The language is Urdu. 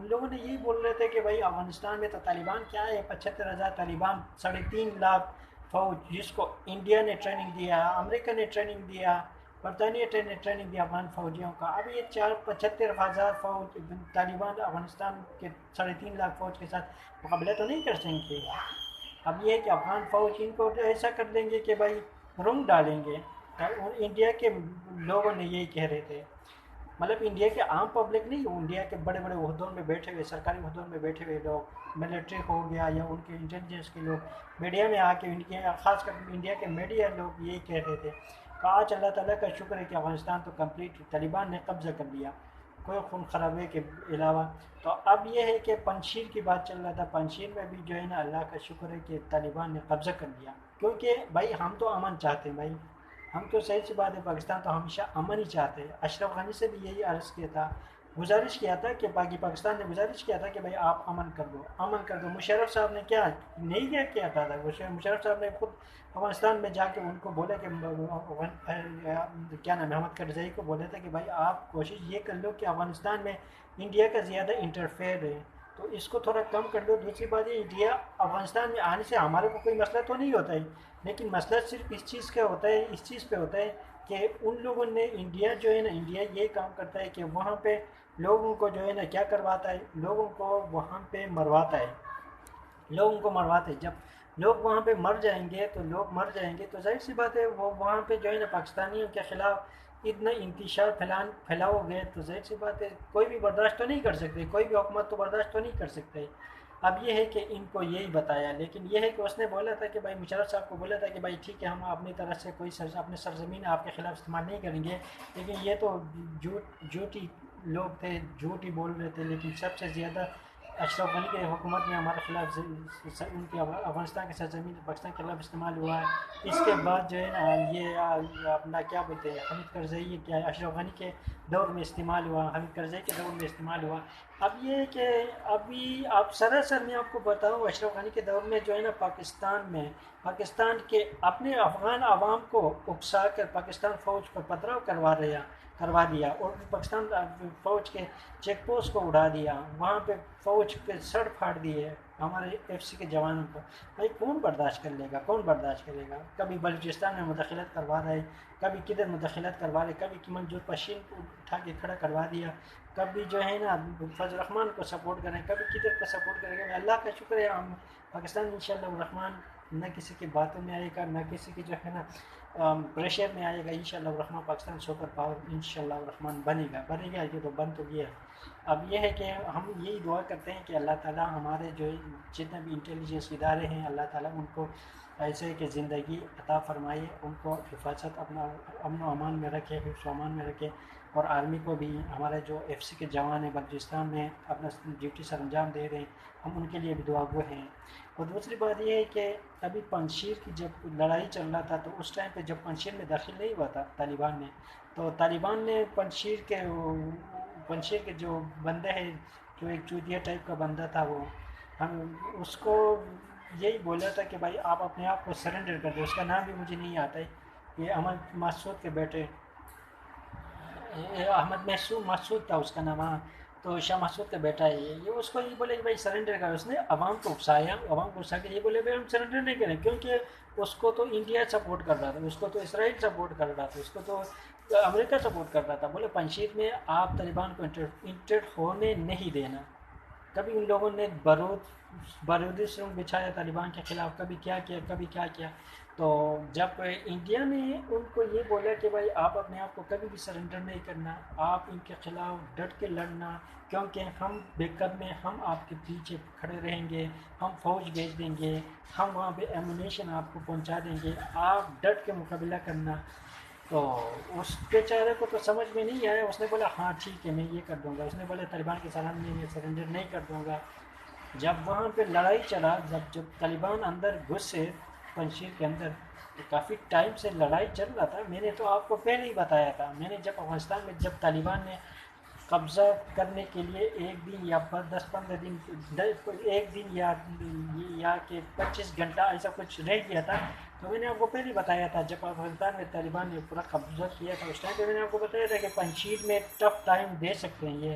ان لوگوں نے یہی بول رہے تھے کہ بھائی افغانستان میں تو طالبان کیا ہے، 75,000 طالبان، 3.5 لاکھ فوج، جس کو انڈیا نے ٹریننگ دیا، امریکہ نے ٹریننگ دیا، برطانیہ نے ٹریننگ دیا افغان فوجیوں کا. اب یہ 75,000 فوج طالبان افغانستان کے 3.5 لاکھ فوج کے ساتھ مقابلہ تو نہیں کر سکیں گے. اب یہ ہے کہ افغان فوج ان کو ایسا کر دیں گے کہ بھائی رنگ ڈالیں گے. اور انڈیا کے لوگوں نے یہی کہہ رہے تھے، مطلب انڈیا کے عام پبلک نہیں، انڈیا کے بڑے بڑے عہدوں میں بیٹھے ہوئے، سرکاری عہدوں میں بیٹھے ہوئے لوگ، ملٹری ہو گیا یا ان کے انٹیلیجنس کے لوگ، میڈیا میں آ کے ان کے، خاص کر انڈیا کے میڈیا لوگ یہی کہہ رہے تھے کہ آج اللہ تعالیٰ کا شکر ہے کہ افغانستان تو کمپلیٹ طالبان نے قبضہ کر لیا، کوئی خون خرابے کے علاوہ. تو اب یہ ہے کہ پنشیر کی بات چل رہا تھا، پنشیر میں بھی جو ہے نا اللہ کا شکر ہے کہ طالبان نے قبضہ کر لیا. کیونکہ بھائی ہم تو امن چاہتے ہیں، بھائی ہم تو صحیح سی بات ہے، پاکستان تو ہمیشہ امن ہی چاہتے ہیں. اشرف غنی سے بھی یہی عرض کیا تھا، گزارش کیا تھا کہ پاکستان نے گزارش کیا تھا کہ بھائی آپ امن کر دو، امن کر دو. مشرف صاحب نے کیا نہیں کیا تھا، مشرف صاحب نے خود افغانستان میں جا کے ان کو بولا کہ کیا نام ہے، احمد کرزئی کو بولا تھا کہ بھائی آپ کوشش یہ کر لو کہ افغانستان میں انڈیا کا زیادہ انٹرفیئر ہے تو اس کو تھوڑا کم کر لو. دوسری بات یہ، انڈیا افغانستان میں آنے سے ہمارے کو کوئی مسئلہ تو نہیں ہوتا ہے، لیکن مسئلہ صرف اس چیز کا ہوتا ہے، اس چیز پہ ہوتا ہے کہ ان لوگوں نے، انڈیا جو ہے نا، انڈیا یہ کام کرتا ہے کہ وہاں پہ لوگوں کو جو ہے نا کیا کرواتا ہے، لوگوں کو وہاں پہ مرواتا ہے، لوگوں کو مرواتے ہیں. جب لوگ وہاں پہ مر جائیں گے تو لوگ مر جائیں گے تو ظاہر سی بات ہے وہ وہاں پہ جو ہے نا پاکستانیوں کے خلاف اتنا انتشار پھیلاؤ گے تو ظاہر سی بات ہے کوئی بھی برداشت تو نہیں کر سکتے، کوئی بھی حکومت تو برداشت تو نہیں کر سکتے. اب یہ ہے کہ ان کو یہی بتایا، لیکن یہ ہے کہ اس نے بولا تھا کہ بھائی مشرف صاحب کو بولا تھا کہ بھائی ٹھیک ہے ہم اپنی طرف سے کوئی اپنے سرزمین آپ کے خلاف استعمال نہیں کریں گے، لیکن یہ تو جھوٹی لوگ تھے، جھوٹ ہی بول رہے تھے. لیکن سب سے زیادہ اشرف غنی کی حکومت میں ہمارے خلاف ان کے افغانستان کے سرزمین پاکستان کے خلاف استعمال ہوا ہے. اس کے بعد جو ہے نا یہ اپنا کیا بولتے ہیں، حامد کرزئی، کیا اشرف غنی کے دور میں استعمال ہوا، حامد کرزئی کے دور میں استعمال ہوا. اب یہ ہے کہ ابھی آپ سراسر میں آپ کو بتاؤں، اشرف غنی کے دور میں جو ہے نا پاکستان کے اپنے افغان عوام کو اکسا کر پاکستان فوج کو پتھراؤ کروا دیا، اور پاکستان فوج کے چیک پوسٹ کو اڑا دیا، وہاں پہ فوج کے سڑ پھاڑ دیے ہمارے ایف سی کے جوانوں کو. بھائی کون برداشت کر لے گا، کون برداشت کرے گا؟ کبھی بلوچستان میں مداخلت کروا رہے، کبھی کدھر مداخلت کروا رہے، کبھی منظور پشین کو اٹھا کے کھڑا کروا دیا، کبھی جو ہے نا فضل الرحمان کو سپورٹ کریں، کبھی کدھر کو سپورٹ کریں گے. اللہ کا شکر ہے ہم پاکستان انشاءاللہ الرحمن نہ کسی کی باتوں میں آئے گا، نہ کسی کی جو ہے نا پریشر میں آئے گا. انشاءاللہ الرحمن پاکستان سپر پاور انشاءاللہ الرحمن بنے گا یہ تو بن تو گیا ہے. اب یہ ہے کہ ہم یہی دعا کرتے ہیں کہ اللہ تعالیٰ ہمارے جو جتنے بھی انٹیلیجنس ادارے ہیں، اللہ تعالیٰ ان کو ایسے کہ زندگی عطا فرمائے، ان کو حفاظت، اپنا امن و امان میں رکھے، حفظ و امان میں رکھے. اور آرمی کو بھی، ہمارے جو ایف سی کے جوان ہیں بلوچستان میں اپنا ڈیوٹی سر انجام دے رہے ہیں، ہم ان کے لیے بھی دعا گو ہیں. اور دوسری بات یہ ہے کہ ابھی پنشیر کی جب لڑائی چل رہا تھا تو اس ٹائم پہ جب پنشیر میں داخل نہیں ہوا تھا طالبان نے، تو طالبان نے پنشیر کے جو بندے ہیں، جو ایک چودیا ٹائپ کا بندہ تھا، وہ ہم اس کو یہی بولا تھا کہ بھائی آپ اپنے آپ کو سرنڈر کر دیں. اس کا نام بھی مجھے نہیں آتا ہے، یہ احمد مسعود کے بیٹے، احمد مسعود تھا اس کا نام. ہاں، تو شاہ مسعود کا بیٹا ہے یہ اس کو یہ بولے کہ بھائی سرنڈر کر. اس نے عوام کو اکسایا، عوام کو اکسا کے یہ بولے بھائی ہم سرنڈر نہیں کریں، کیونکہ اس کو تو انڈیا سپورٹ کر رہا تھا، اس کو تو اسرائیل سپورٹ کر رہا تھا، اس کو تو امریکہ سپورٹ کر رہا تھا. بولے پنشیر میں آپ طالبان کو انٹر ہونے نہیں دینا. کبھی ان لوگوں نے بارودی سرنگ بچھایا طالبان کے خلاف، کبھی کیا کیا، کبھی کیا کیا. تو جب انڈیا نے ان کو یہ بولا کہ بھائی آپ اپنے آپ کو کبھی بھی سرنڈر نہیں کرنا، آپ ان کے خلاف ڈٹ کے لڑنا، کیونکہ ہم بیک اپ میں ہم آپ کے پیچھے کھڑے رہیں گے، ہم فوج بھیج دیں گے، ہم وہاں پہ ایمونیشن آپ کو پہنچا دیں گے، آپ ڈٹ کے مقابلہ کرنا. تو اس بیچارے کو تو سمجھ میں نہیں آیا، اس نے بولا ہاں ٹھیک ہے میں یہ کر دوں گا. اس نے بولا طالبان کے سامنے میں سرنڈر نہیں کر دوں گا. جب وہاں پہ لڑائی چلا، جب طالبان اندر گھسے پنشیر کے اندر، تو کافی ٹائم سے لڑائی چل رہا تھا. میں نے تو آپ کو پہلے ہی بتایا تھا، میں نے جب افغانستان میں جب طالبان نے قبضہ کرنے کے لیے 1 دن یا 10-15 دن، ایک دن یا کہ 25 گھنٹہ ایسا کچھ رہ گیا تھا، تو میں نے آپ کو پہلے بتایا تھا جب افغانستان میں طالبان نے پورا قبضہ کیا تھا، اس ٹائم پہ میں نے آپ کو بتایا تھا کہ پنشیر میں ٹف ٹائم دے سکتے ہیں یہ.